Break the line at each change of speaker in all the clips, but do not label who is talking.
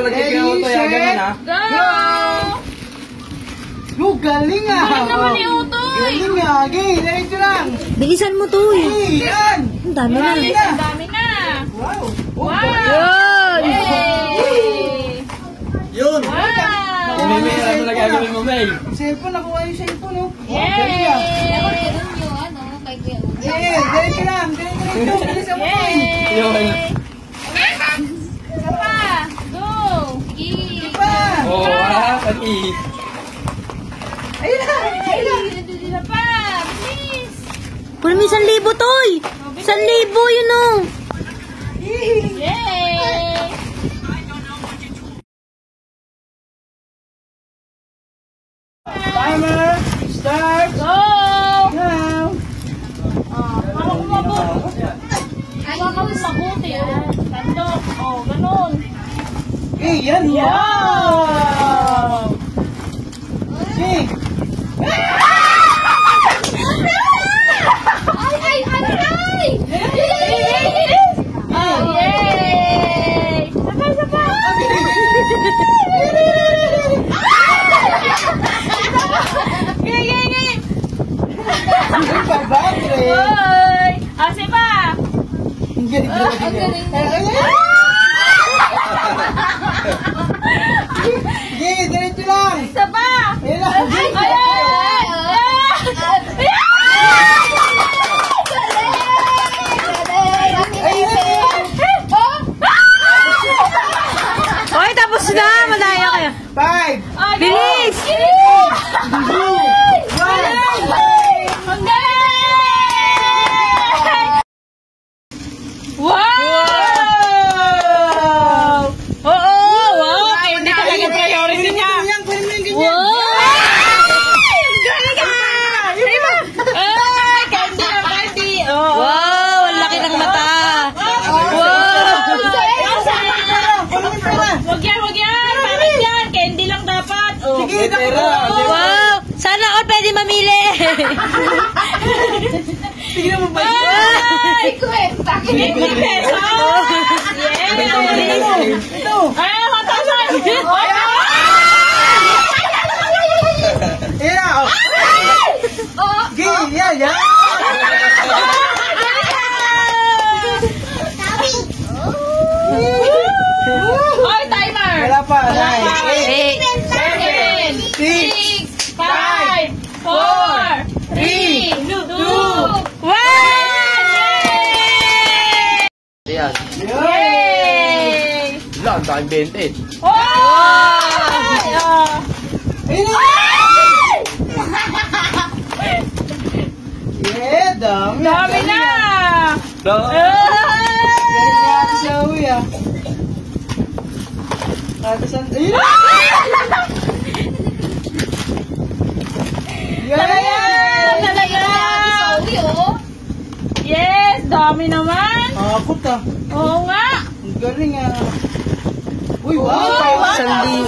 lagay kayo ito. Ganun ha.
Go! Galing ah!
Galing naman ni Utoy!
Galing ah! Okay, diretso lang!
Bilisan mo to eh.
Hey, yan!
Ang dami na.
Ang dami na!
Wow!
Wow!
Yun!
Hey!
Yun!
Wow!
May ano na gagawin mo, May?
Cellphone, nakuha yung cellphone, oh.
Yay!
Galing ah!
Ganun yung ano, kay Kuya Utoy.
Hey, diretso lang! Diretso! Bilisan mo to!
Yun!
Isa pa! Go!
Sige.
Pa!
Oo, ha? Pati.
Ayun na! Ayun na!
Isa pa! Please!
Puro may 1,000 to eh. 1,000 yun oh.
Yay!
Timer! Start!
Go!
Now!
Ako mabuti. Ako mabuti. Tandok. Oh, ganun.
Hey, yan! Wow! Okay!
Ay!
Oh, yay! Sapa! Yay!
Ang babatre!
Hoy! Ase pa!
Ang galing!
Ang galing.
Okay, diretso lang!
Isa pa!
Ayun lang!
Hoy, tapos na. Malaya kayo.
5!
Bilis!
2! 1!
Ang galing! Wow! Oo! Wow! Hindi talaga priority niya! Wow! Ay! Candy na candy!
Wow, ang laki ng mata.
Wag yan! Bakit yan? Candy lang dapat! Oh.
Sige,
pera.
Wow! Sana all pwede mamili.
Tignan mo ba?
Ay! Kwenta! 50 pesos! Yes!
Ito!
Ay! Matasan!
Ayan na! Oh! Okay, yan!
Oy, timer!
Wala pa!
8,
7, 6, 5, 4, 3, 2, 1!
Ayan.
Yay!
Wala, ang dahil 20.
Oh!
Ayun na! Yeah, dami!
Dami na!
Galing nga ako sa uwi ah. Ayun na!
Talaga! Talaga! Yes! Dami naman!
Akot ah.
Oo nga!
Ang galing ah. Uy, wow!
1,000.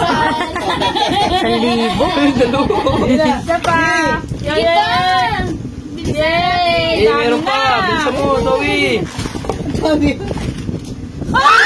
1,000.
Ayun na.
Isa pa! Yay! Yay!
Eh, meron pa. Bilisan mo, Zoe.
Sabi.
Ah!